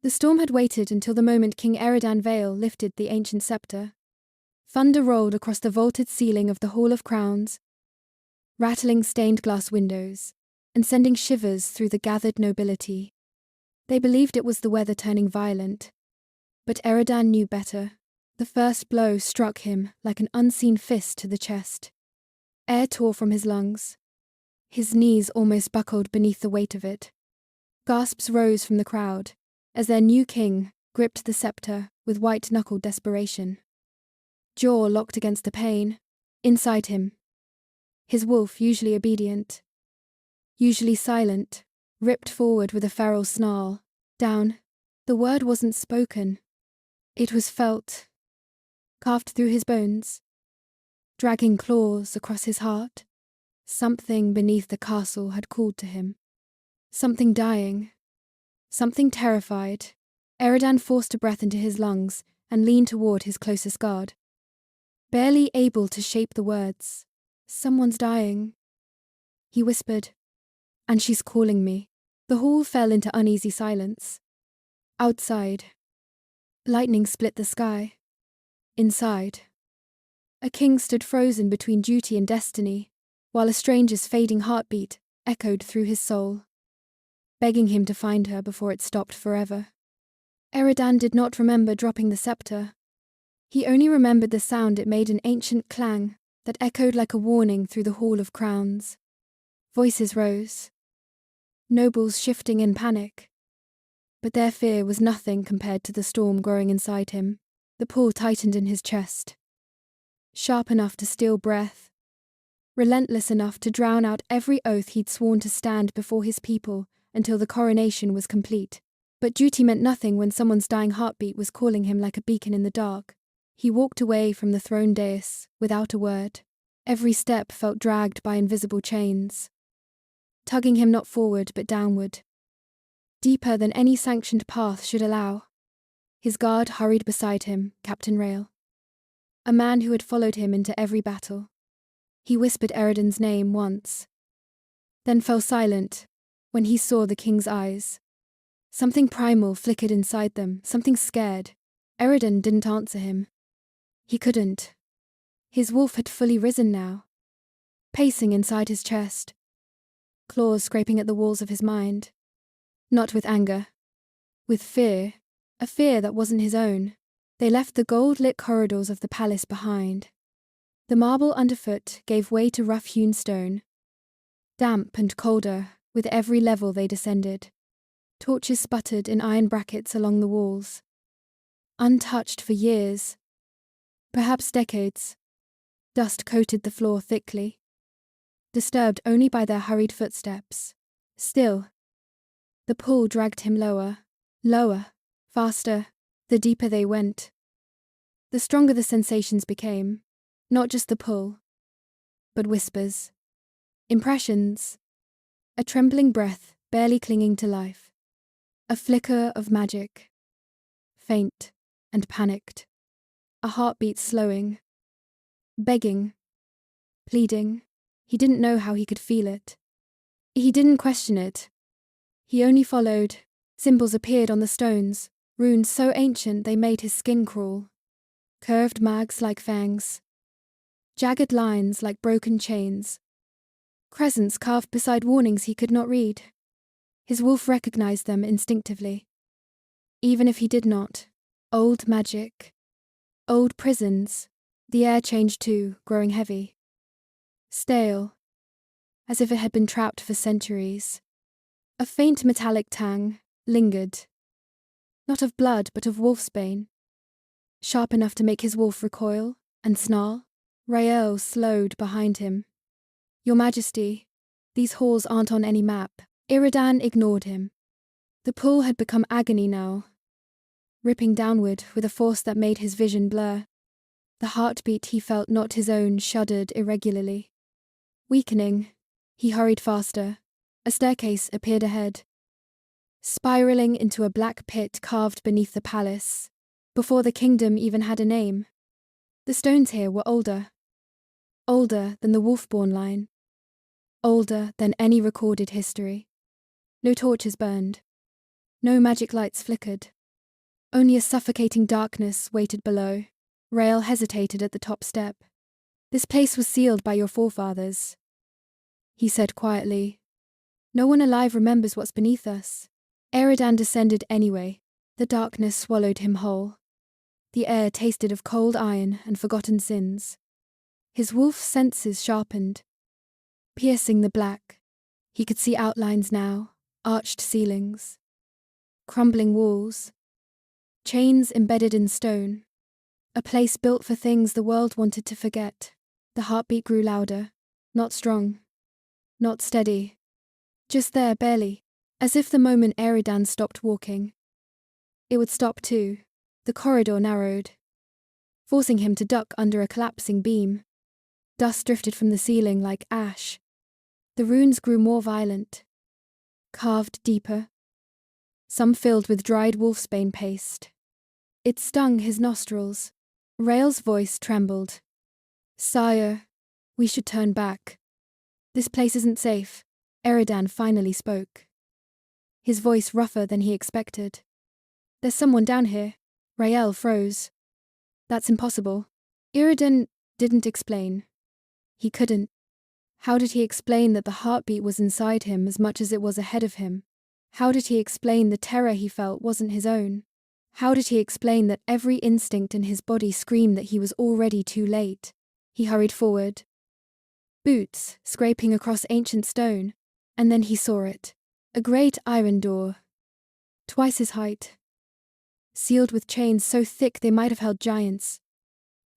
The storm had waited until the moment King Eridan Vale lifted the ancient scepter. Thunder rolled across the vaulted ceiling of the Hall of Crowns, rattling stained glass windows, and sending shivers through the gathered nobility. They believed it was the weather turning violent. But Eridan knew better. The first blow struck him like an unseen fist to the chest. Air tore from his lungs. His knees almost buckled beneath the weight of it. Gasps rose from the crowd as their new king gripped the scepter with white-knuckled desperation. Jaw locked against the pain. Inside him, his wolf, usually obedient, usually silent, ripped forward with a feral snarl. Down. The word wasn't spoken. It was felt, carved through his bones, dragging claws across his heart. Something beneath the castle had called to him. Something dying. Something terrified. Eridan forced a breath into his lungs and leaned toward his closest guard. Barely able to shape the words. "Someone's dying," he whispered. "And she's calling me." The hall fell into uneasy silence. Outside, lightning split the sky. Inside, a king stood frozen between duty and destiny, while a stranger's fading heartbeat echoed through his soul, begging him to find her before it stopped forever. Eridan did not remember dropping the scepter. He only remembered the sound it made, an ancient clang that echoed like a warning through the Hall of Crowns. Voices rose, nobles shifting in panic. But their fear was nothing compared to the storm growing inside him. The pull tightened in his chest, sharp enough to steal breath, relentless enough to drown out every oath he'd sworn to stand before his people until the coronation was complete. But duty meant nothing when someone's dying heartbeat was calling him like a beacon in the dark. He walked away from the throne dais without a word. Every step felt dragged by invisible chains, tugging him not forward but downward, deeper than any sanctioned path should allow. His guard hurried beside him, Captain Rail, a man who had followed him into every battle. He whispered Eridan's name once, then fell silent when he saw the king's eyes. Something primal flickered inside them, something scared. Eridan didn't answer him. He couldn't. His wolf had fully risen now, pacing inside his chest, claws scraping at the walls of his mind. Not with anger, with fear, a fear that wasn't his own. They left the gold-lit corridors of the palace behind. The marble underfoot gave way to rough-hewn stone, damp and colder with every level they descended. Torches sputtered in iron brackets along the walls. Untouched for years, perhaps decades, dust coated the floor thickly, disturbed only by their hurried footsteps. Still, the pull dragged him lower, lower, faster, the deeper they went. The stronger the sensations became, not just the pull, but whispers, impressions, a trembling breath barely clinging to life. A flicker of magic, faint and panicked, a heartbeat slowing, begging, pleading. He didn't know how he could feel it. He didn't question it. He only followed. Symbols appeared on the stones, runes so ancient they made his skin crawl. Curved mags like fangs, jagged lines like broken chains, crescents carved beside warnings he could not read. His wolf recognized them instinctively. Even if he did not. Old magic. Old prisons. The air changed too, growing heavy. Stale. As if it had been trapped for centuries. A faint metallic tang lingered. Not of blood, but of wolfsbane. Sharp enough to make his wolf recoil and snarl. Rael slowed behind him. "Your Majesty, these halls aren't on any map." Eridan ignored him. The pull had become agony now, ripping downward with a force that made his vision blur. The heartbeat he felt not his own shuddered irregularly. Weakening, he hurried faster. A staircase appeared ahead, spiraling into a black pit carved beneath the palace, before the kingdom even had a name. The stones here were older than the Wolfborn line, older than any recorded history. No torches burned. No magic lights flickered. Only a suffocating darkness waited below. Rael hesitated at the top step. "This place was sealed by your forefathers," he said quietly. "No one alive remembers what's beneath us." Eridan descended anyway. The darkness swallowed him whole. The air tasted of cold iron and forgotten sins. His wolf's senses sharpened. Piercing the black, he could see outlines now, arched ceilings, crumbling walls, chains embedded in stone. A place built for things the world wanted to forget. The heartbeat grew louder, not strong, not steady. Just there, barely, as if the moment Eridan stopped walking, it would stop too. The corridor narrowed, forcing him to duck under a collapsing beam. Dust drifted from the ceiling like ash. The runes grew more violent, carved deeper, some filled with dried wolfsbane paste. It stung his nostrils. Rael's voice trembled. "Sire, we should turn back. This place isn't safe." Eridan finally spoke, his voice rougher than he expected. "There's someone down here." Rael froze. "That's impossible." Eridan didn't explain. He couldn't. How did he explain that the heartbeat was inside him as much as it was ahead of him? How did he explain the terror he felt wasn't his own? How did he explain that every instinct in his body screamed that he was already too late? He hurried forward, boots scraping across ancient stone, and then he saw it. A great iron door, twice his height, sealed with chains so thick they might have held giants.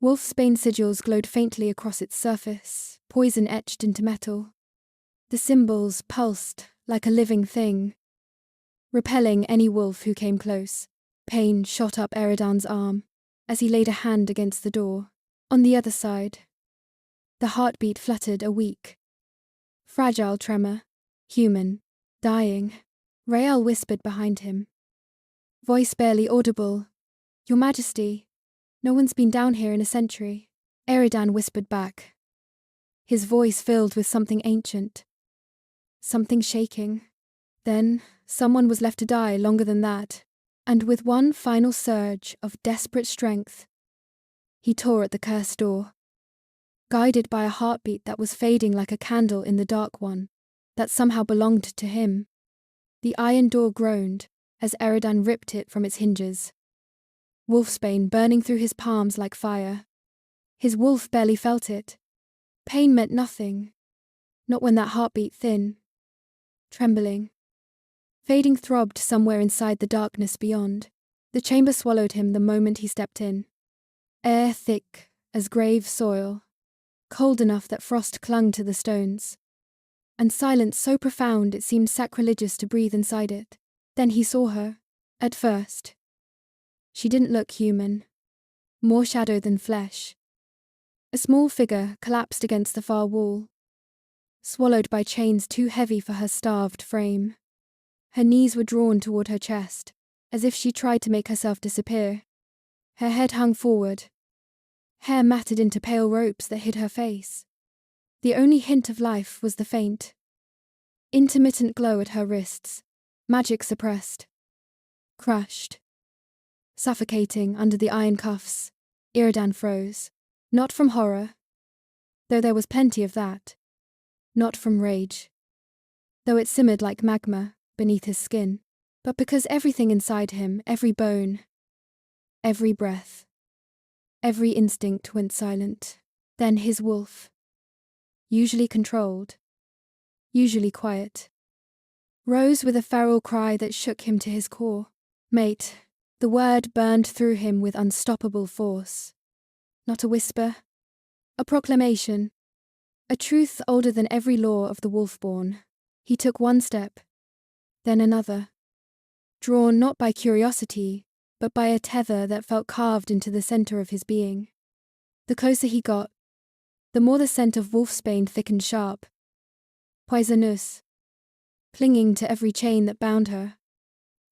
Wolfsbane sigils glowed faintly across its surface, poison etched into metal. The symbols pulsed like a living thing, repelling any wolf who came close. Pain shot up Eridan's arm as he laid a hand against the door. On the other side, the heartbeat fluttered a weak, fragile tremor. Human, dying. Rael whispered behind him, voice barely audible. "Your Majesty, no one's been down here in a century." Eridan whispered back, his voice filled with something ancient, something shaking. Then someone was left to die longer than that. And with one final surge of desperate strength, he tore at the cursed door, guided by a heartbeat that was fading like a candle in the dark one, that somehow belonged to him. The iron door groaned as Eridan ripped it from its hinges, wolfsbane burning through his palms like fire. His wolf barely felt it. Pain meant nothing, not when that heartbeat thin, trembling, fading throbbed somewhere inside the darkness beyond. The chamber swallowed him the moment he stepped in. Air thick as grave soil, cold enough that frost clung to the stones, and silence so profound it seemed sacrilegious to breathe inside it. Then he saw her. At first, she didn't look human, more shadow than flesh. A small figure collapsed against the far wall, swallowed by chains too heavy for her starved frame. Her knees were drawn toward her chest, as if she tried to make herself disappear. Her head hung forward, hair matted into pale ropes that hid her face. The only hint of life was the faint, intermittent glow at her wrists, magic suppressed, crushed, suffocating under the iron cuffs. Eridan froze, not from horror, though there was plenty of that, not from rage, though it simmered like magma beneath his skin, but because everything inside him, every bone, every breath, every instinct went silent. Then his wolf, usually controlled, usually quiet, rose with a feral cry that shook him to his core. "Mate," the word burned through him with unstoppable force. Not a whisper, a proclamation, a truth older than every law of the wolfborn. He took one step, then another, drawn not by curiosity, but by a tether that felt carved into the center of his being. The closer he got, the more the scent of wolfsbane thickened sharp, poisonous, clinging to every chain that bound her.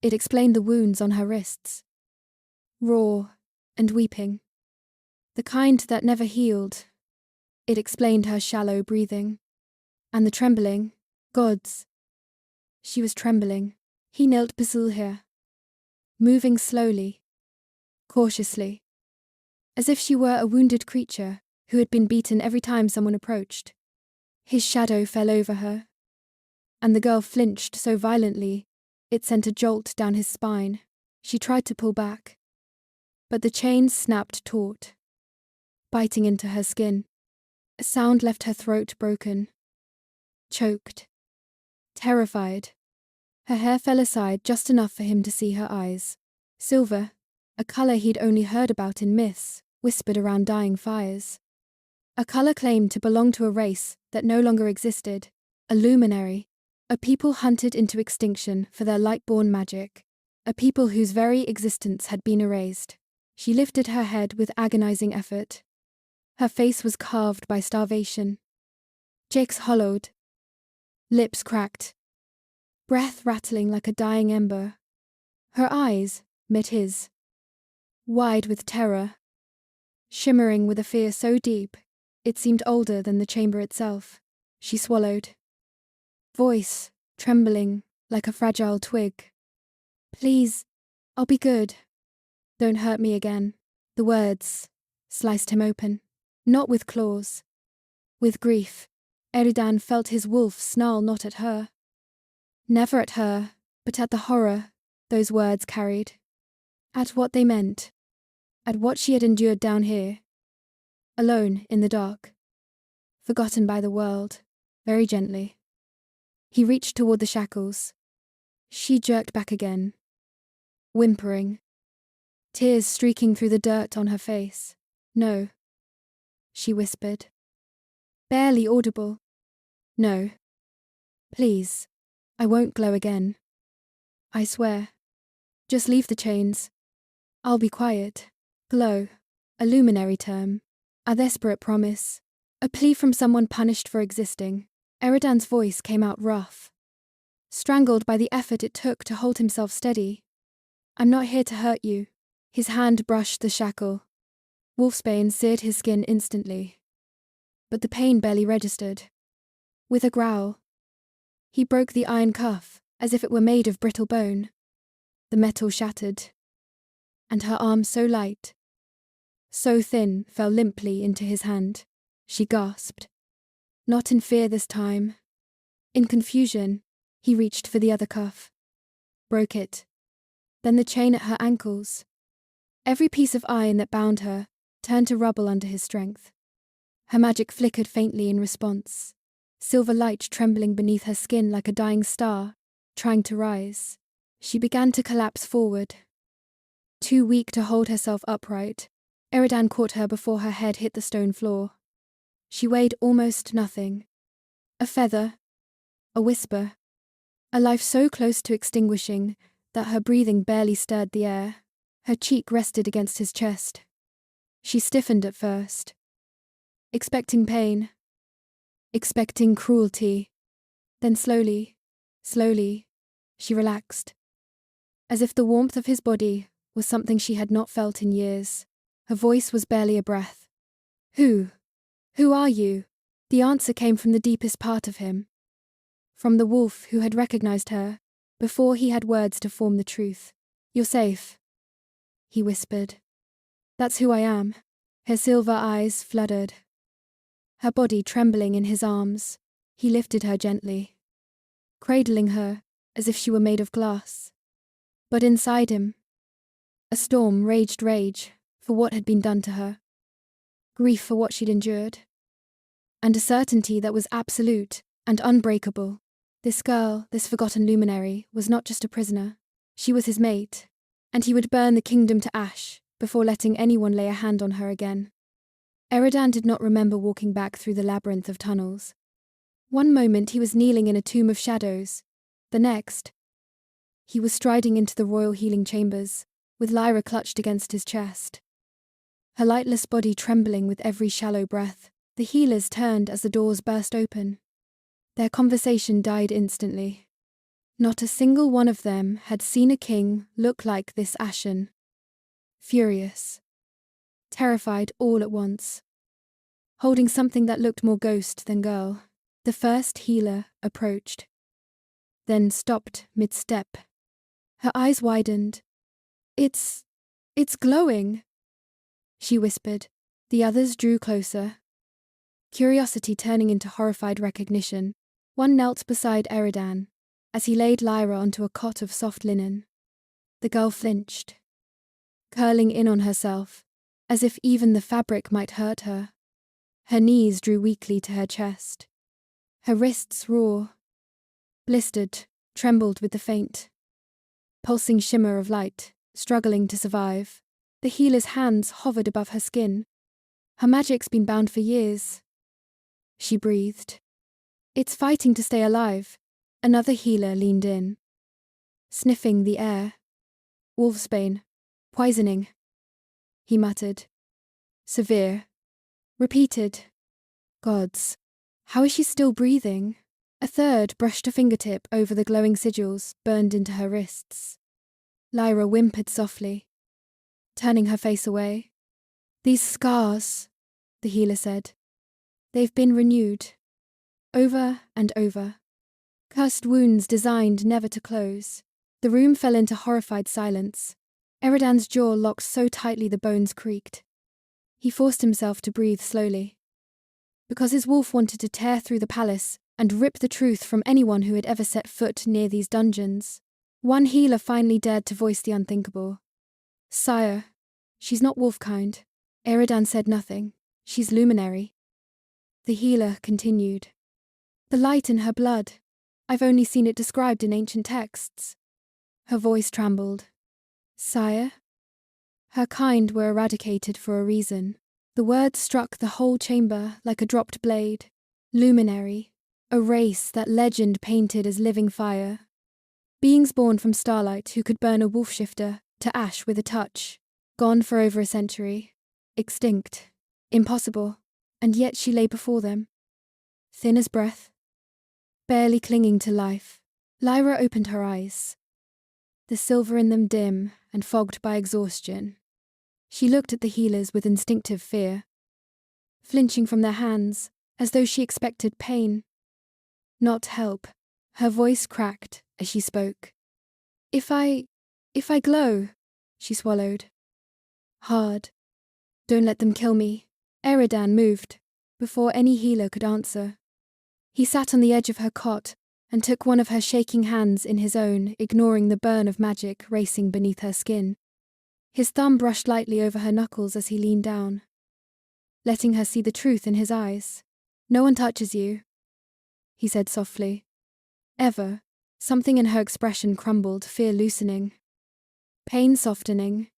It explained the wounds on her wrists, raw and weeping, the kind that never healed. It explained her shallow breathing, and the trembling. Gods! She was trembling. He knelt beside her, moving slowly, cautiously, as if she were a wounded creature who had been beaten every time someone approached. His shadow fell over her, and the girl flinched so violently it sent a jolt down his spine. She tried to pull back, but the chains snapped taut, biting into her skin. A sound left her throat broken. Choked. Terrified. Her hair fell aside just enough for him to see her eyes. Silver, a colour he'd only heard about in myths, whispered around dying fires. A colour claimed to belong to a race that no longer existed. A luminary. A people hunted into extinction for their light-born magic. A people whose very existence had been erased. She lifted her head with agonizing effort. Her face was carved by starvation. Cheeks hollowed. Lips cracked. Breath rattling like a dying ember. Her eyes met his. Wide with terror. Shimmering with a fear so deep, it seemed older than the chamber itself. She swallowed. Voice, trembling, like a fragile twig. Please, I'll be good. Don't hurt me again. The words sliced him open. Not with claws. With grief. Eridan felt his wolf snarl not at her. Never at her, but at the horror those words carried. At what they meant. At what she had endured down here. Alone in the dark. Forgotten by the world. Very gently. He reached toward the shackles. She jerked back again. Whimpering. Tears streaking through the dirt on her face. No. She whispered. Barely audible. No. Please. I won't glow again. I swear. Just leave the chains. I'll be quiet. Glow. A luminary term. A desperate promise. A plea from someone punished for existing. Eridan's voice came out rough. Strangled by the effort it took to hold himself steady. I'm not here to hurt you. His hand brushed the shackle. Wolfsbane seared his skin instantly. But the pain barely registered. With a growl, he broke the iron cuff as if it were made of brittle bone. The metal shattered. And her arm so light, so thin, fell limply into his hand. She gasped. Not in fear this time. In confusion, he reached for the other cuff. Broke it. Then the chain at her ankles. Every piece of iron that bound her turned to rubble under his strength. Her magic flickered faintly in response. Silver light trembling beneath her skin like a dying star, trying to rise. She began to collapse forward. Too weak to hold herself upright, Eridan caught her before her head hit the stone floor. She weighed almost nothing. A feather. A whisper. A life so close to extinguishing that her breathing barely stirred the air. Her cheek rested against his chest. She stiffened at first. Expecting pain. Expecting cruelty. Then slowly, she relaxed. As if the warmth of his body was something she had not felt in years. Her voice was barely a breath. Who? Who are you? The answer came from the deepest part of him. From the wolf who had recognized her, before he had words to form the truth. You're safe, he whispered. That's who I am. Her silver eyes fluttered. Her body trembling in his arms, he lifted her gently, cradling her as if she were made of glass. But inside him, a storm raged rage for what had been done to her. Grief for what she'd endured. And a certainty that was absolute and unbreakable. This girl, this forgotten luminary, was not just a prisoner. She was his mate, and he would burn the kingdom to ash before letting anyone lay a hand on her again. Eridan did not remember walking back through the labyrinth of tunnels. One moment he was kneeling in a tomb of shadows. The next, he was striding into the royal healing chambers, with Lyra clutched against his chest. Her lightless body trembling with every shallow breath. The healers turned as the doors burst open. Their conversation died instantly. Not a single one of them had seen a king look like this ashen. Furious. Terrified all at once. Holding something that looked more ghost than girl, the first healer approached. Then stopped mid-step. Her eyes widened. It's It's glowing, she whispered. The others drew closer, curiosity turning into horrified recognition. One knelt beside Eridan as he laid Lyra onto a cot of soft linen. The girl flinched, curling in on herself, as if even the fabric might hurt her. Her knees drew weakly to her chest. Her wrists raw, blistered, trembled with the faint, pulsing shimmer of light, struggling to survive. The healer's hands hovered above her skin. Her magic's been bound for years. She breathed. It's fighting to stay alive. Another healer leaned in, sniffing the air. Wolfsbane. Poisoning, he muttered. Severe. Repeated. Gods. How is she still breathing? A third brushed a fingertip over the glowing sigils burned into her wrists. Lyra whimpered softly, turning her face away. These scars, the healer said. They've been renewed. Over and over. Cursed wounds designed never to close. The room fell into horrified silence. Eridan's jaw locked so tightly the bones creaked. He forced himself to breathe slowly. Because his wolf wanted to tear through the palace and rip the truth from anyone who had ever set foot near these dungeons. One healer finally dared to voice the unthinkable. Sire, she's not wolf-kind. Eridan said nothing. She's luminary. The healer continued. The light in her blood. I've only seen it described in ancient texts. Her voice trembled. Sire? Her kind were eradicated for a reason. The words struck the whole chamber like a dropped blade. Luminary. A race that legend painted as living fire. Beings born from starlight who could burn a wolf shifter to ash with a touch. Gone for over a century. Extinct. Impossible. And yet she lay before them. Thin as breath. Barely clinging to life. Lyra opened her eyes. The silver in them dim and fogged by exhaustion. She looked at the healers with instinctive fear, flinching from their hands as though she expected pain, not help. Her voice cracked as she spoke. If I glow, she swallowed. Hard. Don't let them kill me. Eridan moved before any healer could answer. He sat on the edge of her cot and took one of her shaking hands in his own, ignoring the burn of magic racing beneath her skin. His thumb brushed lightly over her knuckles as he leaned down, letting her see the truth in his eyes. No one touches you, he said softly. Ever. Something in her expression crumbled, fear loosening, pain softening,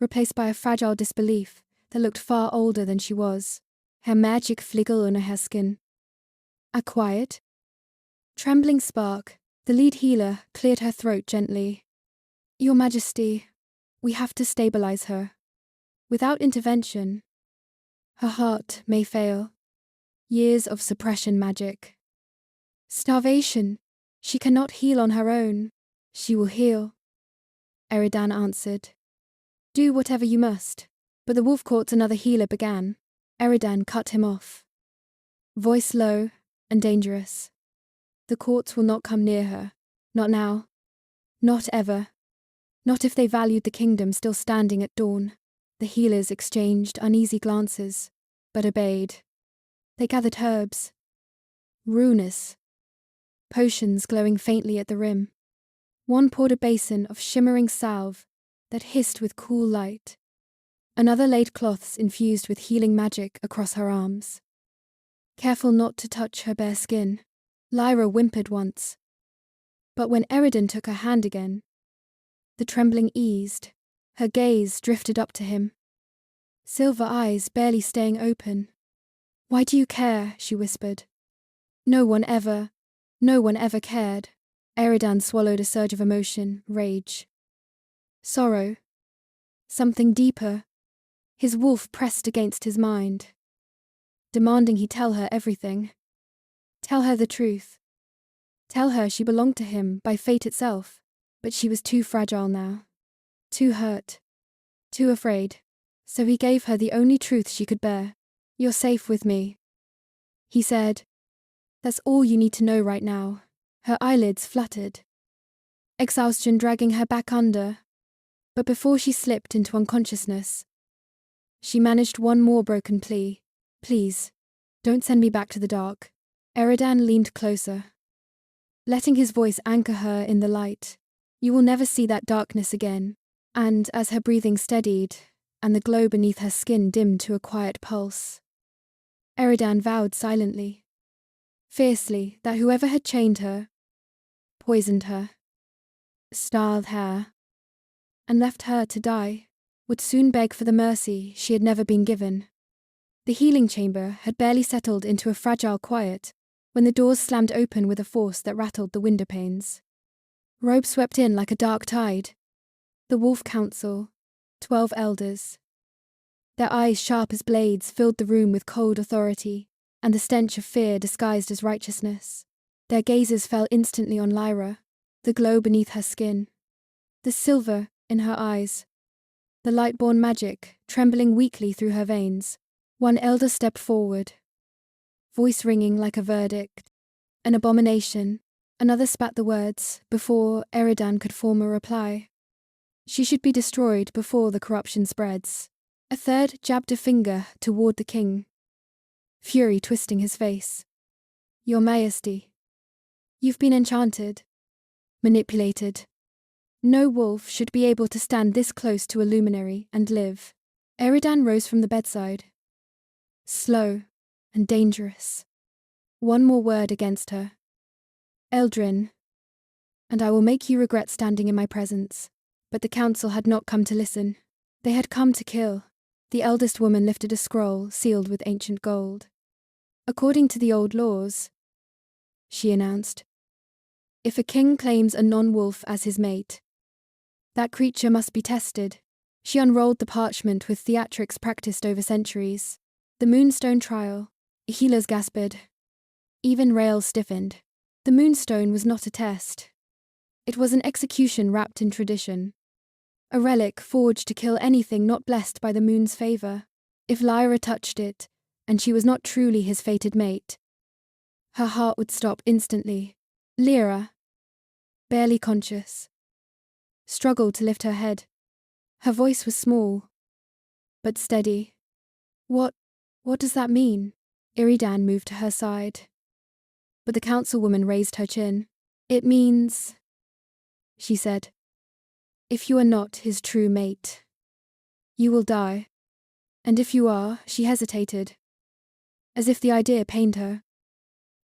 replaced by a fragile disbelief that looked far older than she was. Her magic fligel under her skin. A quiet, trembling spark. The lead healer cleared her throat gently. Your Majesty, we have to stabilize her. Without intervention, her heart may fail. Years of suppression magic. Starvation. She cannot heal on her own. She will heal, Eridan answered. Do whatever you must. But the wolf court's another healer began. Eridan cut him off. Voice low and dangerous. The courts will not come near her. Not now. Not ever. Not if they valued the kingdom still standing at dawn. The healers exchanged uneasy glances, but obeyed. They gathered herbs. Runas. Potions glowing faintly at the rim. One poured a basin of shimmering salve that hissed with cool light. Another laid cloths infused with healing magic across her arms. Careful not to touch her bare skin, Lyra whimpered once. But when Eridan took her hand again, the trembling eased. Her gaze drifted up to him. Silver eyes barely staying open. Why do you care? She whispered. No one ever cared. Eridan swallowed a surge of emotion, rage. Sorrow. Something deeper. His wolf pressed against his mind, demanding he tell her everything. Tell her the truth. Tell her she belonged to him by fate itself. But she was too fragile now. Too hurt. Too afraid. So he gave her the only truth she could bear. You're safe with me, he said. That's all you need to know right now. Her eyelids fluttered, exhaustion dragging her back under. But before she slipped into unconsciousness, she managed one more broken plea. Please, don't send me back to the dark. Eridan leaned closer, letting his voice anchor her in the light. You will never see that darkness again. And as her breathing steadied, and the glow beneath her skin dimmed to a quiet pulse, Eridan vowed silently, fiercely, that whoever had chained her, poisoned her, starved her, and left her to die, would soon beg for the mercy she had never been given. The healing chamber had barely settled into a fragile quiet when the doors slammed open with a force that rattled the window panes. Robe swept in like a dark tide. The Wolf Council, 12 elders. Their eyes sharp as blades filled the room with cold authority and the stench of fear disguised as righteousness. Their gazes fell instantly on Lyra, the glow beneath her skin, the silver in her eyes, the light-born magic trembling weakly through her veins. One elder stepped forward, voice ringing like a verdict. An abomination. Another spat the words before Eridan could form a reply. She should be destroyed before the corruption spreads. A third jabbed a finger toward the king, fury twisting his face. Your Majesty, you've been enchanted, manipulated. No wolf should be able to stand this close to a luminary and live. Eridan rose from the bedside, slow and dangerous. One more word against her, Eldrin, and I will make you regret standing in my presence. But the council had not come to listen. They had come to kill. The eldest woman lifted a scroll sealed with ancient gold. According to the old laws, she announced, if a king claims a non-wolf as his mate, that creature must be tested. She unrolled the parchment with theatrics practiced over centuries. The Moonstone trial. Healers gasped. Even rails stiffened. The Moonstone was not a test. It was an execution wrapped in tradition. A relic forged to kill anything not blessed by the moon's favor. If Lyra touched it, and she was not truly his fated mate, her heart would stop instantly. Lyra, barely conscious, struggled to lift her head. Her voice was small, but steady. What does that mean? Eridan moved to her side. But the councilwoman raised her chin. It means, she said, if you are not his true mate, you will die. And if you are, she hesitated, as if the idea pained her.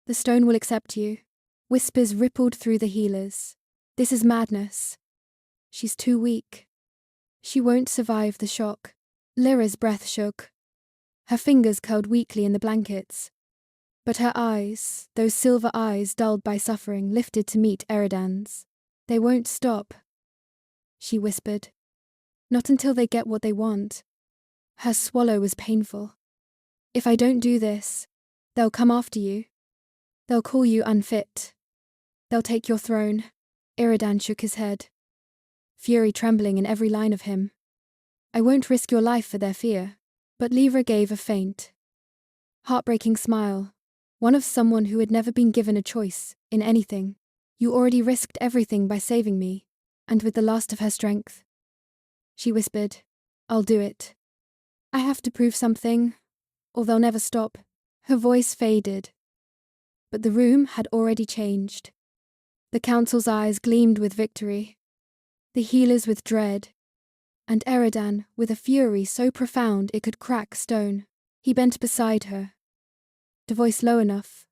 The stone will accept you. Whispers rippled through the healers. This is madness. She's too weak. She won't survive the shock. Lyra's breath shook. Her fingers curled weakly in the blankets. But her eyes, those silver eyes dulled by suffering, lifted to meet Eridan's. They won't stop, she whispered. Not until they get what they want. Her swallow was painful. If I don't do this, they'll come after you. They'll call you unfit. They'll take your throne. Eridan shook his head, fury trembling in every line of him. I won't risk your life for their fear. But Lyra gave a faint, heartbreaking smile, one of someone who had never been given a choice in anything. You already risked everything by saving me, and with the last of her strength, she whispered, I'll do it. I have to prove something, or they'll never stop. Her voice faded, but the room had already changed. The council's eyes gleamed with victory, the healers with dread, and Eridan with a fury so profound it could crack stone. He bent beside her, the voice low enough,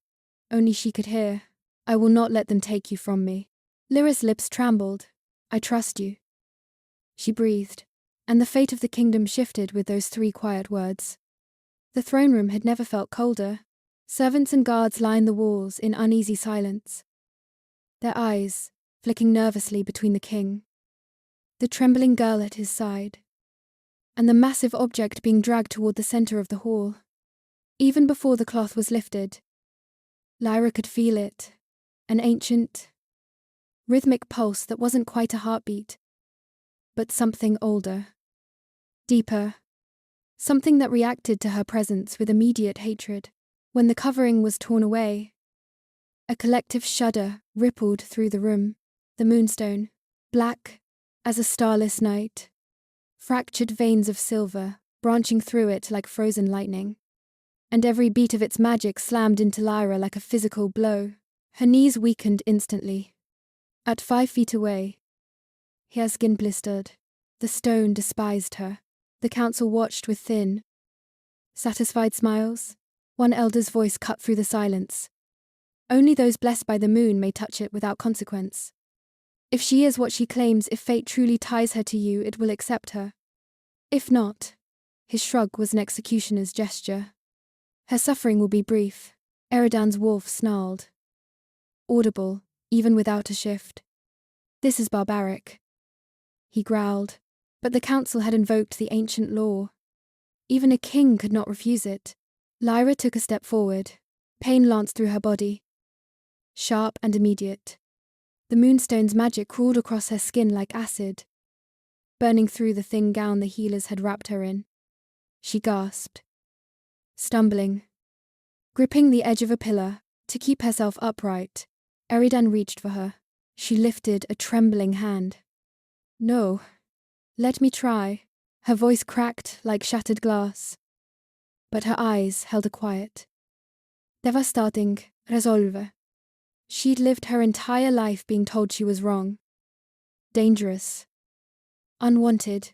only she could hear. I will not let them take you from me. Lyra's lips trembled. I trust you, she breathed, and the fate of the kingdom shifted with those 3 quiet words. The throne room had never felt colder. Servants and guards lined the walls in uneasy silence, their eyes flicking nervously between the king, the trembling girl at his side, and the massive object being dragged toward the center of the hall. Even before the cloth was lifted, Lyra could feel it, an ancient, rhythmic pulse that wasn't quite a heartbeat, but something older, deeper, something that reacted to her presence with immediate hatred. When the covering was torn away, a collective shudder rippled through the room. The moonstone, black, as a starless night. Fractured veins of silver, branching through it like frozen lightning. And every beat of its magic slammed into Lyra like a physical blow. Her knees weakened instantly. At 5 feet away, her skin blistered. The stone despised her. The council watched with thin, satisfied smiles. One elder's voice cut through the silence. Only those blessed by the moon may touch it without consequence. If she is what she claims, if fate truly ties her to you, it will accept her. If not, his shrug was an executioner's gesture. Her suffering will be brief. Eridan's wolf snarled. Audible, even without a shift. This is barbaric. He growled, but the council had invoked the ancient law. Even a king could not refuse it. Lyra took a step forward. Pain lanced through her body. Sharp and immediate. The moonstone's magic crawled across her skin like acid, burning through the thin gown the healers had wrapped her in. She gasped. Stumbling. Gripping the edge of a pillar, to keep herself upright, Eridan reached for her. She lifted a trembling hand. No. Let me try. Her voice cracked like shattered glass. But her eyes held a quiet. Devastating, resolve. She'd lived her entire life being told she was wrong. Dangerous. Unwanted.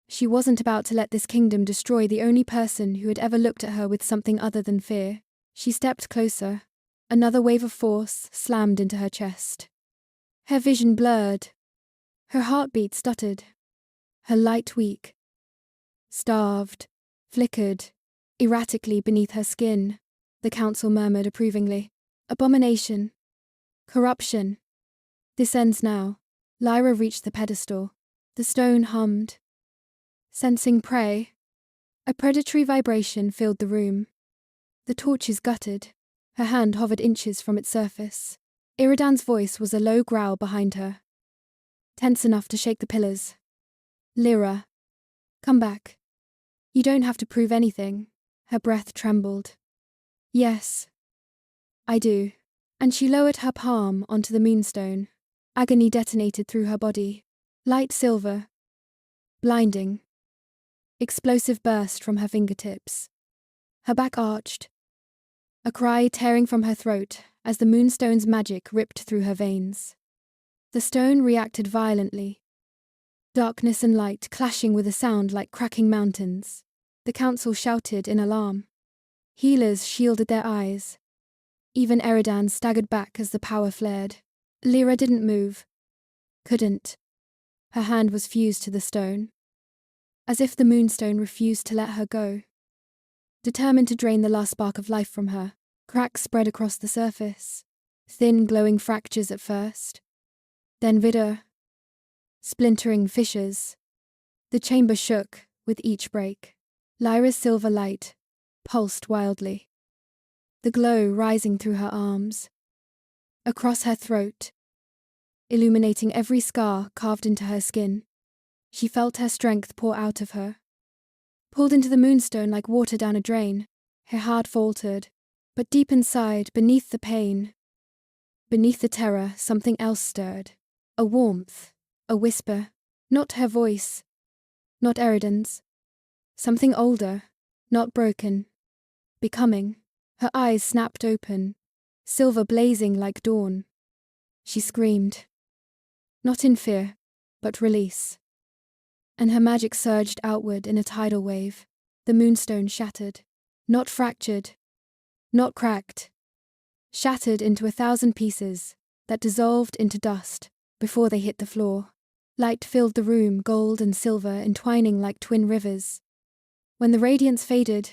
She wasn't about to let this kingdom destroy the only person who had ever looked at her with something other than fear. She stepped closer. Another wave of force slammed into her chest. Her vision blurred. Her heartbeat stuttered. Her light weak. Starved. Flickered. Erratically beneath her skin. The council murmured approvingly. Abomination. Corruption. This ends now. Lyra reached the pedestal. The stone hummed. Sensing prey. A predatory vibration filled the room. The torches guttered. Her hand hovered inches from its surface. Eridan's voice was a low growl behind her. Tense enough to shake the pillars. Lyra. Come back. You don't have to prove anything. Her breath trembled. Yes. I do. And she lowered her palm onto the moonstone. Agony detonated through her body. Light silver. Blinding. Explosive burst from her fingertips. Her back arched. A cry tearing from her throat as the moonstone's magic ripped through her veins. The stone reacted violently. Darkness and light clashing with a sound like cracking mountains. The council shouted in alarm. Healers shielded their eyes. Even Eridan staggered back as the power flared. Lyra didn't move. Couldn't. Her hand was fused to the stone. As if the moonstone refused to let her go. Determined to drain the last spark of life from her, cracks spread across the surface. Thin glowing fractures at first. Then vidder. Splintering fissures. The chamber shook with each break. Lyra's silver light pulsed wildly. The glow rising through her arms. Across her throat. Illuminating every scar carved into her skin. She felt her strength pour out of her. Pulled into the moonstone like water down a drain. Her heart faltered. But deep inside, beneath the pain, beneath the terror, something else stirred. A warmth. A whisper. Not her voice. Not Eridan's. Something older. Not broken. Becoming. Her eyes snapped open. Silver blazing like dawn. She screamed. Not in fear, but release. And her magic surged outward in a tidal wave. The moonstone shattered. Not fractured. Not cracked. Shattered into 1,000 pieces that dissolved into dust before they hit the floor. Light filled the room, gold and silver entwining like twin rivers. When the radiance faded,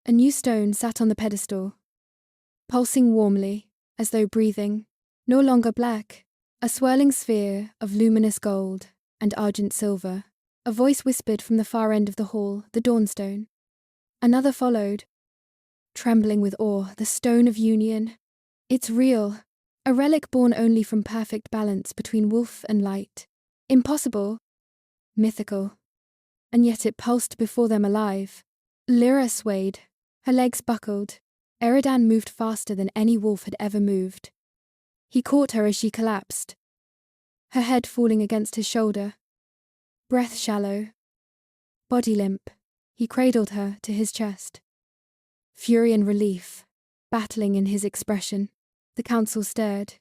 a new stone sat on the pedestal, pulsing warmly, as though breathing, no longer black, a swirling sphere of luminous gold and argent silver. A voice whispered from the far end of the hall, the Dawnstone. Another followed. Trembling with awe, the Stone of Union. It's real. A relic born only from perfect balance between wolf and light. Impossible. Mythical. And yet it pulsed before them alive. Lyra swayed. Her legs buckled. Eridan moved faster than any wolf had ever moved. He caught her as she collapsed. her head falling against his shoulder. Breath shallow. Body limp. He cradled her to his chest. Fury and relief, battling in his expression. The council stared.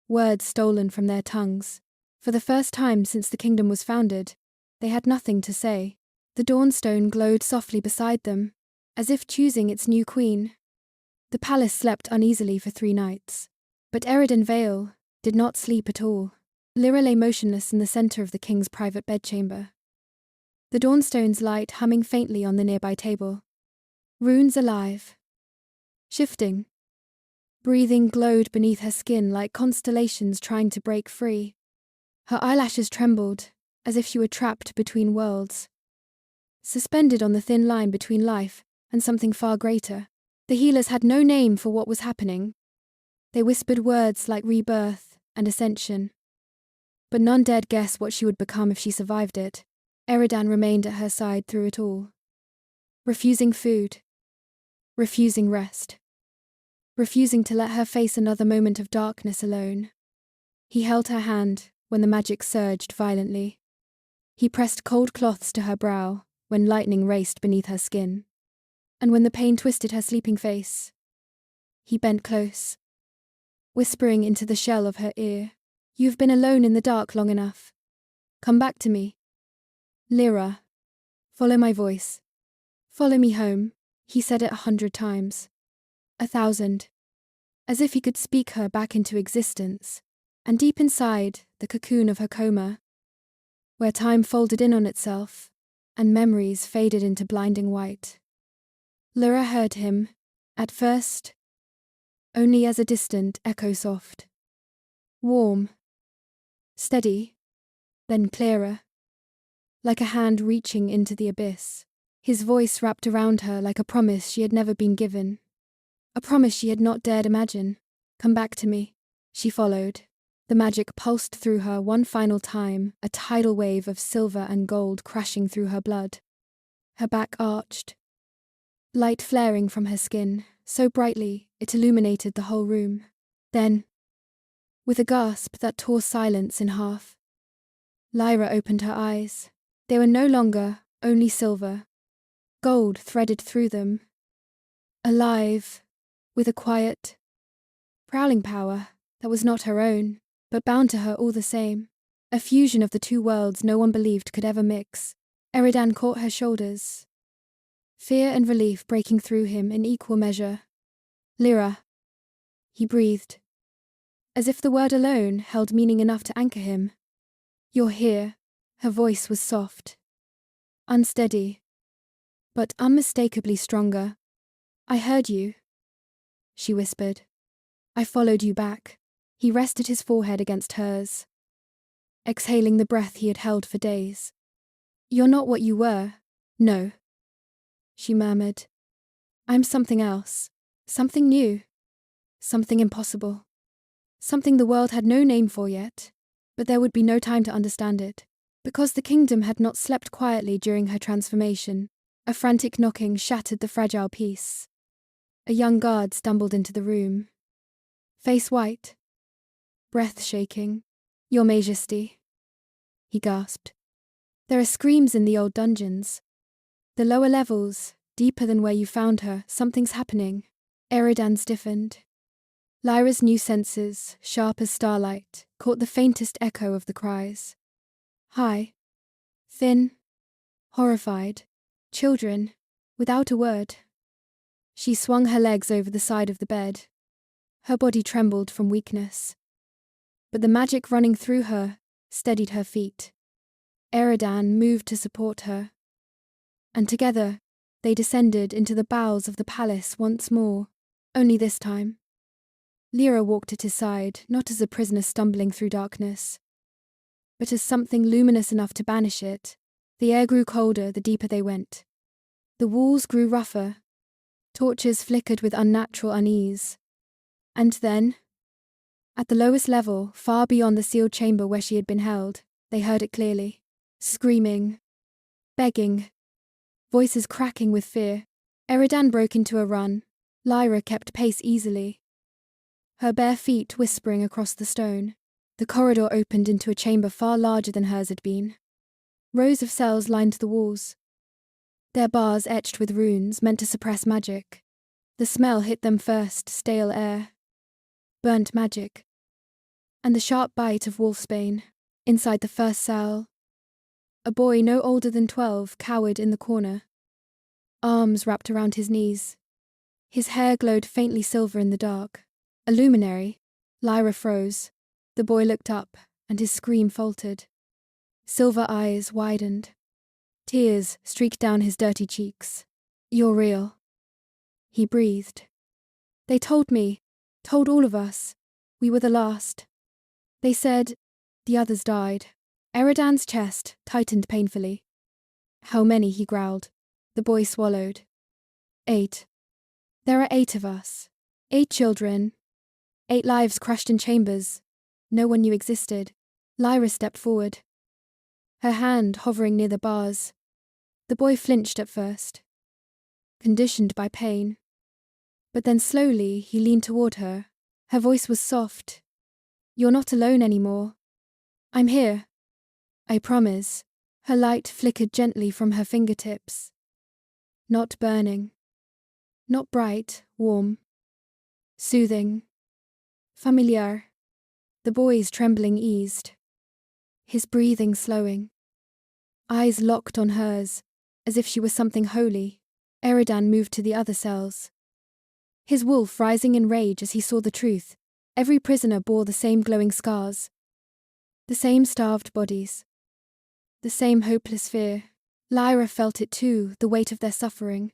Words stolen from their tongues. For the first time since the kingdom was founded, they had nothing to say. The dawnstone glowed softly beside them, as if choosing its new queen. The palace slept uneasily for 3 nights. But Eridan Vale did not sleep at all. Lyra lay motionless in the center of the king's private bedchamber. The dawnstone's light humming faintly on the nearby table. Runes alive. Shifting. Breathing glowed beneath her skin like constellations trying to break free. Her eyelashes trembled, as if she were trapped between worlds. Suspended on the thin line between life and something far greater. The healers had no name for what was happening. They whispered words like rebirth and ascension. But none dared guess what she would become if she survived it. Eridan remained at her side through it all. Refusing food. Refusing rest. Refusing to let her face another moment of darkness alone. He held her hand when the magic surged violently. He pressed cold cloths to her brow when lightning raced beneath her skin. And when the pain twisted her sleeping face, he bent close, whispering into the shell of her ear, "You've been alone in the dark long enough. Come back to me. Lyra, follow my voice. Follow me home." He said it 100 times. 1,000. As if he could speak her back into existence. And deep inside the cocoon of her coma, where time folded in on itself, and memories faded into blinding white. Lyra heard him, at first, only as a distant echo soft. Warm. Steady. Then clearer. Like a hand reaching into the abyss. His voice wrapped around her like a promise she had never been given. A promise she had not dared imagine. "Come back to me." She followed. The magic pulsed through her one final time, a tidal wave of silver and gold crashing through her blood. Her back arched. Light flaring from her skin, so brightly it illuminated the whole room. Then, with a gasp that tore silence in half, Lyra opened her eyes. They were no longer only silver. Gold threaded through them. Alive, with a quiet, prowling power that was not her own, but bound to her all the same. A fusion of the two worlds no one believed could ever mix. Eridan caught her shoulders. Fear and relief breaking through him in equal measure. "Lyra," he breathed, as if the word alone held meaning enough to anchor him. "You're here." Her voice was soft, unsteady, but unmistakably stronger. "I heard you," she whispered. "I followed you back." He rested his forehead against hers, exhaling the breath he had held for days. "You're not what you were." "No," she murmured. "I'm something else. Something new. Something impossible. Something the world had no name for yet, but there would be no time to understand it. Because the kingdom had not slept quietly during her transformation, a frantic knocking shattered the fragile peace. A young guard stumbled into the room. Face white. Breath shaking. "Your Majesty," he gasped. "There are screams in the old dungeons. The lower levels, deeper than where you found her, something's happening." Eridan stiffened. Lyra's new senses, sharp as starlight, caught the faintest echo of the cries. High. Thin. Horrified. Children. Without a word. She swung her legs over the side of the bed. Her body trembled from weakness. But the magic running through her steadied her feet. Eridan moved to support her. And together, they descended into the bowels of the palace once more, only this time. Lyra walked at his side, not as a prisoner stumbling through darkness, but as something luminous enough to banish it. The air grew colder the deeper they went. The walls grew rougher. Torches flickered with unnatural unease. And then, at the lowest level, far beyond the sealed chamber where she had been held, they heard it clearly. Screaming. Begging. Voices cracking with fear. Eridan broke into a run. Lyra kept pace easily, her bare feet whispering across the stone. The corridor opened into a chamber far larger than hers had been. Rows of cells lined the walls, their bars etched with runes meant to suppress magic. The smell hit them first, stale air, burnt magic, and the sharp bite of wolfsbane. Inside the first cell, a boy no older than 12 cowered in the corner, arms wrapped around his knees. His hair glowed faintly silver in the dark. A luminary. Lyra froze. The boy looked up, and his scream faltered. Silver eyes widened. Tears streaked down his dirty cheeks. "You're real," he breathed. "They told me, told all of us. We were the last. They said the others died." Eridan's chest tightened painfully. "How many?" he growled. The boy swallowed. 8. There are 8 of us. 8 children. 8 lives crushed in chambers. No one knew existed. Lyra stepped forward, her hand hovering near the bars. The boy flinched at first, conditioned by pain. But then slowly he leaned toward her. Her voice was soft. "You're not alone anymore. I'm here. I promise." Her light flickered gently from her fingertips. Not burning. Not bright, warm. Soothing. Familiar. The boy's trembling eased, his breathing slowing. Eyes locked on hers, as if she was something holy. Eridan moved to the other cells, his wolf rising in rage as he saw the truth. Every prisoner bore the same glowing scars, the same starved bodies, the same hopeless fear. Lyra felt it too, the weight of their suffering,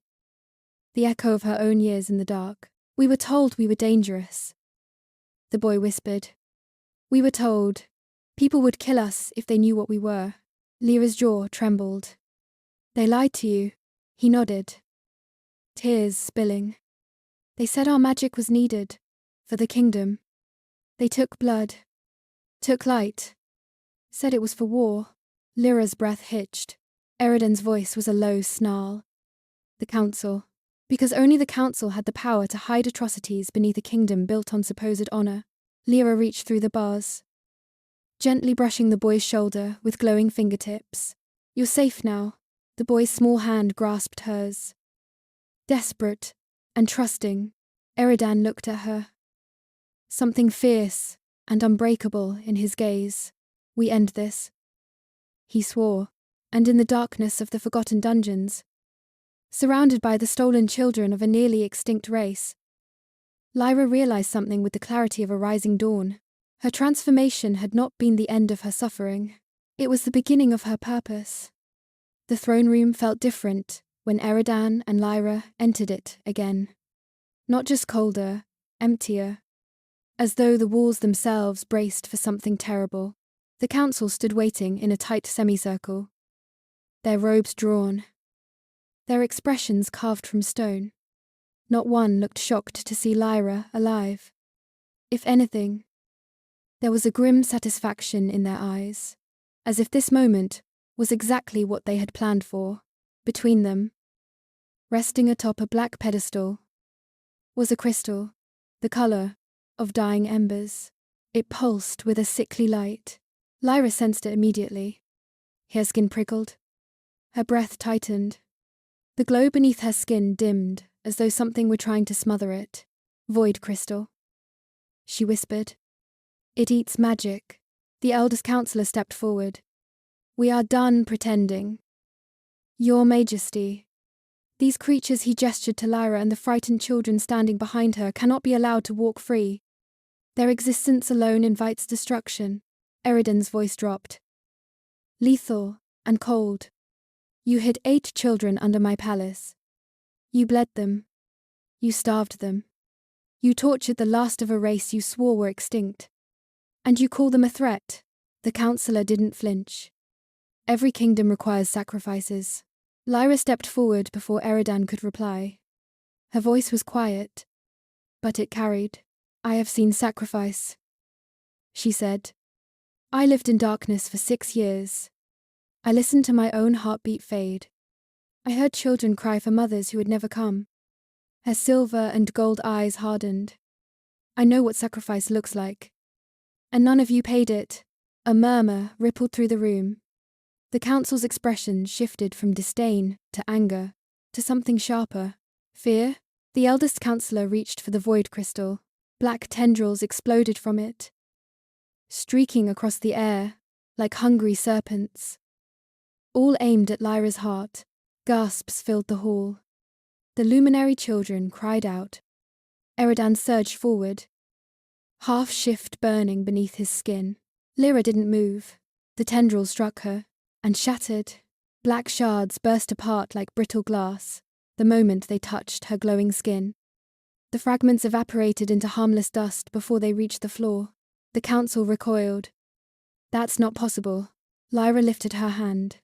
the echo of her own years in the dark. "We were told we were dangerous," the boy whispered. "We were told people would kill us if they knew what we were." Lyra's jaw trembled. "They lied to you," he nodded, tears spilling. "They said our magic was needed for the kingdom. They took blood, took light, said it was for war." Lyra's breath hitched. Eridan's voice was a low snarl. "The council. Because only the council had the power to hide atrocities beneath a kingdom built on supposed honor." Lyra reached through the bars, gently brushing the boy's shoulder with glowing fingertips. "You're safe now." The boy's small hand grasped hers. Desperate and trusting, Eridan looked at her. Something fierce and unbreakable in his gaze. "We end this," he swore, and in the darkness of the forgotten dungeons, surrounded by the stolen children of a nearly extinct race, Lyra realized something with the clarity of a rising dawn. Her transformation had not been the end of her suffering. It was the beginning of her purpose. The throne room felt different when Eridan and Lyra entered it again. Not just colder, emptier, as though the walls themselves braced for something terrible. The council stood waiting in a tight semicircle, their robes drawn, their expressions carved from stone. Not one looked shocked to see Lyra alive. If anything, there was a grim satisfaction in their eyes, as if this moment was exactly what they had planned for. Between them, resting atop a black pedestal, was a crystal, the color of dying embers. It pulsed with a sickly light. Lyra sensed it immediately. Her skin prickled. Her breath tightened. The glow beneath her skin dimmed, as though something were trying to smother it. "Void crystal," she whispered. "It eats magic." The eldest counselor stepped forward. "We are done pretending. Your Majesty." These creatures, he gestured to Lyra and the frightened children standing behind her, cannot be allowed to walk free. Their existence alone invites destruction. Eridan's voice dropped. "Lethal and cold. You hid 8 children under my palace. You bled them. You starved them. You tortured the last of a race you swore were extinct. And you call them a threat." The counselor didn't flinch. "Every kingdom requires sacrifices." Lyra stepped forward before Eridan could reply. Her voice was quiet, but it carried. "I have seen sacrifice," she said. "I lived in darkness for 6 years. I listened to my own heartbeat fade. I heard children cry for mothers who would never come." Her silver and gold eyes hardened. "I know what sacrifice looks like. And none of you paid it. A murmur rippled through the room. The council's expression shifted from disdain to anger to something sharper. Fear? The eldest councillor reached for the void crystal. Black tendrils exploded from it, streaking across the air like hungry serpents. All aimed at Lyra's heart. Gasps filled the hall. The luminary children cried out. Eridan surged forward, half-shift burning beneath his skin. Lyra didn't move. The tendrils struck her and shattered. Black shards burst apart like brittle glass the moment they touched her glowing skin. The fragments evaporated into harmless dust before they reached the floor. The council recoiled. That's not possible. Lyra lifted her hand.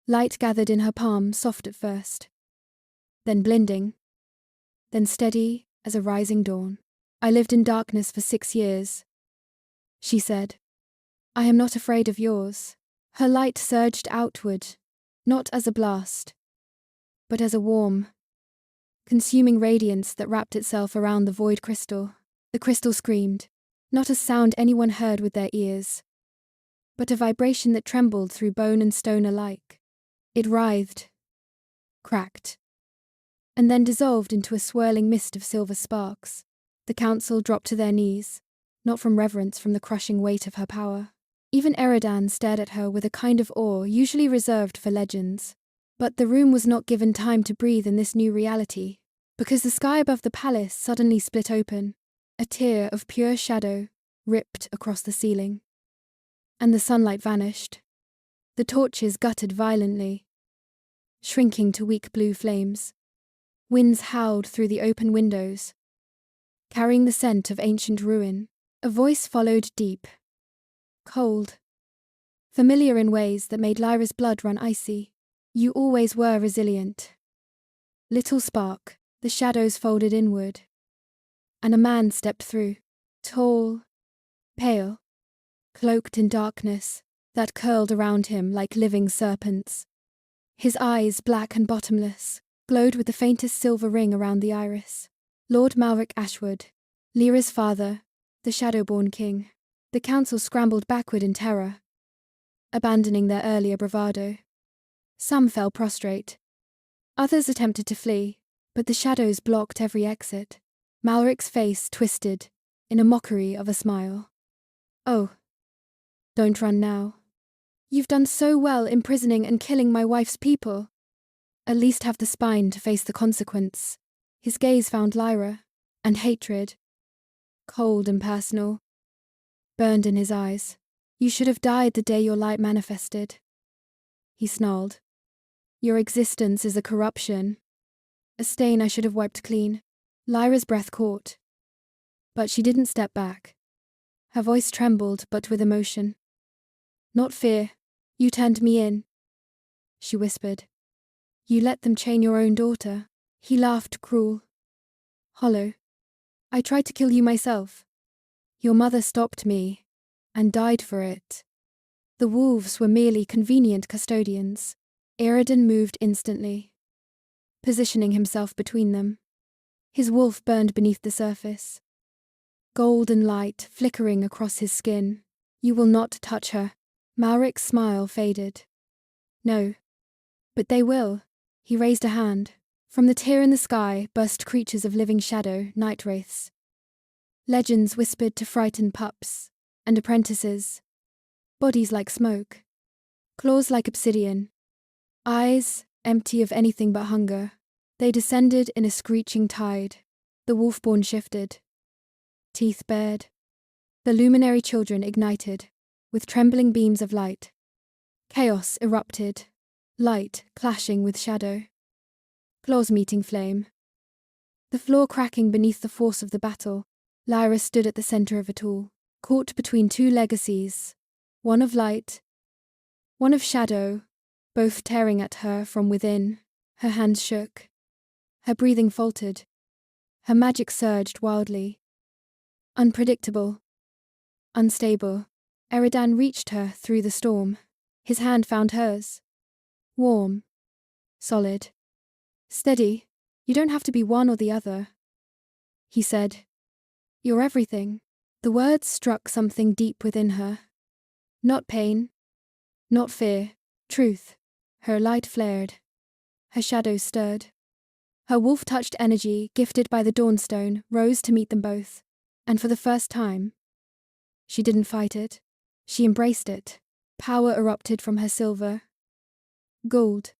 Light gathered in her palm, soft at first, then blinding, then steady as a rising dawn. I lived in darkness for 6 years, she said. I am not afraid of yours. Her light surged outward, not as a blast, but as a warm, consuming radiance that wrapped itself around the void crystal. The crystal screamed, not a sound anyone heard with their ears, but a vibration that trembled through bone and stone alike. It writhed, cracked, and then dissolved into a swirling mist of silver sparks. The council dropped to their knees, not from reverence from the crushing weight of her power. Even Eridan stared at her with a kind of awe usually reserved for legends. But the room was not given time to breathe in this new reality, because the sky above the palace suddenly split open. A tear of pure shadow ripped across the ceiling. And the sunlight vanished. The torches guttered violently, shrinking to weak blue flames. Winds howled through the open windows, carrying the scent of ancient ruin. A voice followed deep, cold, familiar in ways that made Lyra's blood run icy. You always were resilient. Little spark, the shadows folded inward, and a man stepped through, tall, pale, cloaked in darkness that curled around him like living serpents. His eyes, black and bottomless, glowed with the faintest silver ring around the iris. Lord Malric Ashwood, Lyra's father, the Shadowborn King. The council scrambled backward in terror, abandoning their earlier bravado. Some fell prostrate. Others attempted to flee, but the shadows blocked every exit. Malric's face twisted in a mockery of a smile. Oh, don't run now. You've done so well imprisoning and killing my wife's people. At least have the spine to face the consequence. His gaze found Lyra, and hatred, cold and personal, burned in his eyes. You should have died the day your light manifested. He snarled. Your existence is a corruption, a stain I should have wiped clean. Lyra's breath caught, but she didn't step back. Her voice trembled, but with emotion. Not fear. You turned me in, she whispered. You let them chain your own daughter. He laughed, cruel, hollow. I tried to kill you myself. Your mother stopped me, and died for it. The wolves were merely convenient custodians. Eridan moved instantly, positioning himself between them. His wolf burned beneath the surface, golden light flickering across his skin. You will not touch her. Malric's smile faded. No, but they will. He raised a hand. From the tear in the sky burst creatures of living shadow, night wraiths. Legends whispered to frightened pups and apprentices. Bodies like smoke, claws like obsidian, eyes empty of anything but hunger. They descended in a screeching tide. The wolfborn shifted, teeth bared. The luminary children ignited, with trembling beams of light. Chaos erupted, light clashing with shadow. Claws meeting flame. The floor cracking beneath the force of the battle. Lyra stood at the center of it all, caught between two legacies, one of light, one of shadow, both tearing at her from within. Her hands shook. Her breathing faltered. Her magic surged wildly. Unpredictable. Unstable. Eridan reached her through the storm. His hand found hers. Warm. Solid. Steady. You don't have to be one or the other, he said. You're everything. The words struck something deep within her. Not pain, not fear, truth. Her light flared. Her shadows stirred. Her wolf-touched energy, gifted by the Dawnstone, rose to meet them both. And for the first time, she didn't fight it. She embraced it. Power erupted from her silver, gold,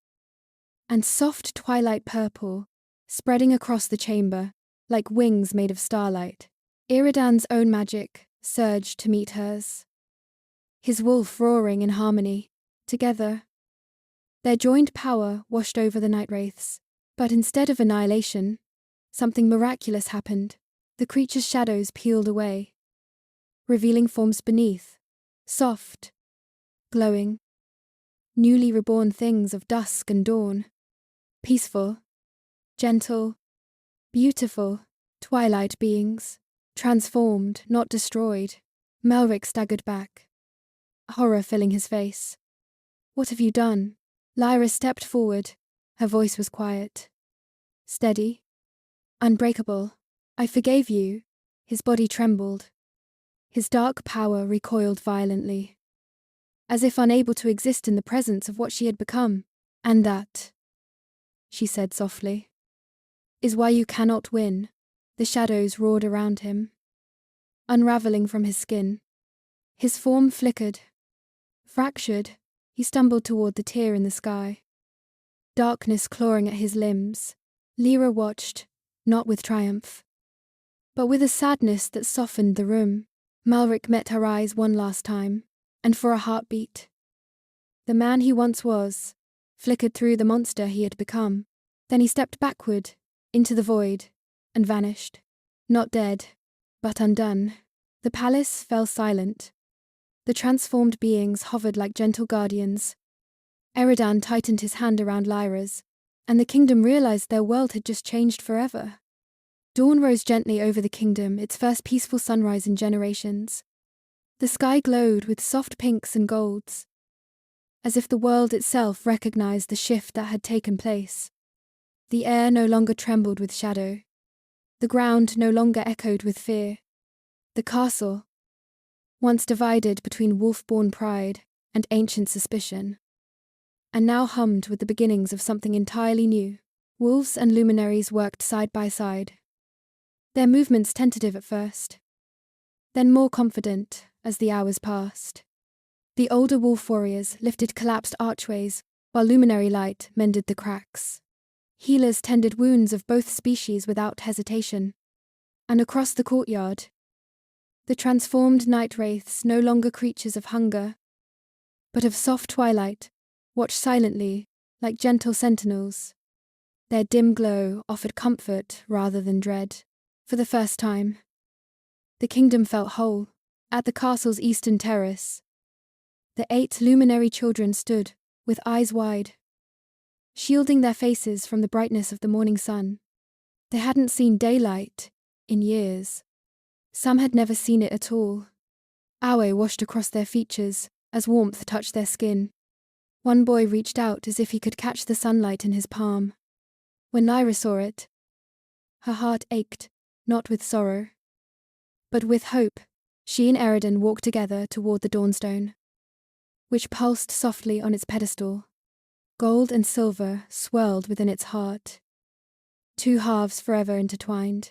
and soft twilight purple, spreading across the chamber, like wings made of starlight. Iridan's own magic surged to meet hers. His wolf roaring in harmony. Together, their joined power washed over the night wraiths. But instead of annihilation, something miraculous happened. The creature's shadows peeled away, revealing forms beneath, soft, glowing, newly reborn things of dusk and dawn. Peaceful, gentle, beautiful, twilight beings, transformed, not destroyed. Melric staggered back, horror filling his face. "What have you done?" Lyra stepped forward. Her voice was quiet, steady, unbreakable. "I forgave you." His body trembled. His dark power recoiled violently, as if unable to exist in the presence of what she had become. "And that," she said softly, "is why you cannot win." The shadows roared around him, unraveling from his skin. His form flickered, fractured. He stumbled toward the tear in the sky, darkness clawing at his limbs. Lyra watched, not with triumph, but with a sadness that softened the room. Malric met her eyes one last time, and for a heartbeat, the man he once was flickered through the monster he had become. Then he stepped backward, into the void, and vanished. Not dead, but undone. The palace fell silent. The transformed beings hovered like gentle guardians. Eridan tightened his hand around Lyra's, and the kingdom realized their world had just changed forever. Dawn rose gently over the kingdom, its first peaceful sunrise in generations. The sky glowed with soft pinks and golds, as if the world itself recognized the shift that had taken place. The air no longer trembled with shadow. The ground no longer echoed with fear. The castle, once divided between wolf-born pride and ancient suspicion, and now hummed with the beginnings of something entirely new. Wolves and luminaries worked side by side, their movements tentative at first, then more confident as the hours passed. The older wolf warriors lifted collapsed archways, while luminary light mended the cracks. Healers tended wounds of both species without hesitation. And across the courtyard, the transformed night wraiths, no longer creatures of hunger, but of soft twilight, watched silently, like gentle sentinels. Their dim glow offered comfort rather than dread. For the first time, the kingdom felt whole. At the castle's eastern terrace, the 8 luminary children stood, with eyes wide, shielding their faces from the brightness of the morning sun. They hadn't seen daylight in years. Some had never seen it at all. Awe washed across their features as warmth touched their skin. One boy reached out as if he could catch the sunlight in his palm. When Lyra saw it, her heart ached, not with sorrow, but with hope. She and Eridan walked together toward the Dawnstone, which pulsed softly on its pedestal. Gold and silver swirled within its heart, 2 halves forever intertwined,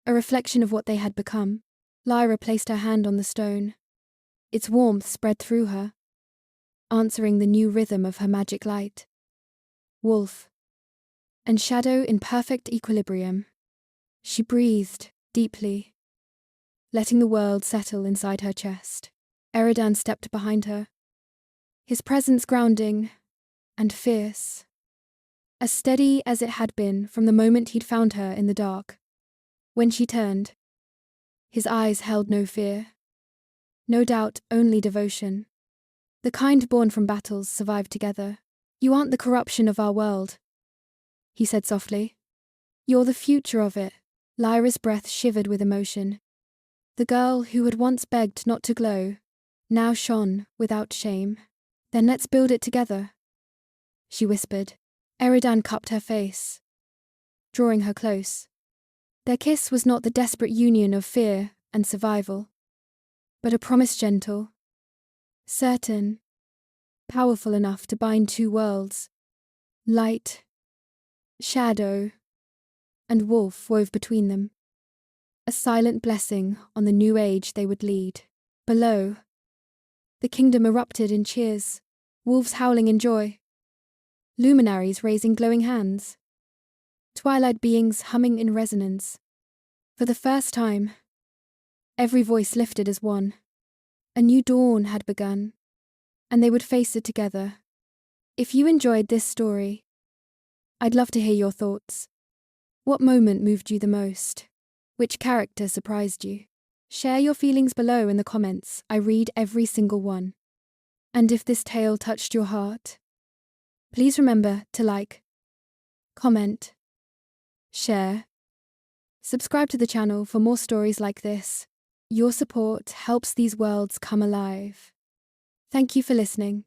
a reflection of what they had become. Lyra placed her hand on the stone. Its warmth spread through her, answering the new rhythm of her magic light. Wolf and shadow in perfect equilibrium. She breathed deeply, letting the world settle inside her chest. Eridan stepped behind her, his presence grounding and fierce, as steady as it had been from the moment he'd found her in the dark. When she turned, his eyes held no fear, no doubt, only devotion. The kind born from battles survived together. "You aren't the corruption of our world," he said softly. "You're the future of it." Lyra's breath shivered with emotion. The girl who had once begged not to glow now shone without shame. "Then let's build it together," she whispered. Eridan cupped her face, drawing her close. Their kiss was not the desperate union of fear, and survival. But a promise gentle, certain, powerful enough to bind two worlds. Light, shadow, and wolf wove between them. A silent blessing on the new age they would lead. Below, the kingdom erupted in cheers, wolves howling in joy, luminaries raising glowing hands, twilight beings humming in resonance. For the first time, every voice lifted as one. A new dawn had begun, and they would face it together. If you enjoyed this story, I'd love to hear your thoughts. What moment moved you the most? Which character surprised you? Share your feelings below in the comments. I read every single one. And if this tale touched your heart, please remember to like, comment, share, subscribe to the channel for more stories like this. Your support helps these worlds come alive. Thank you for listening.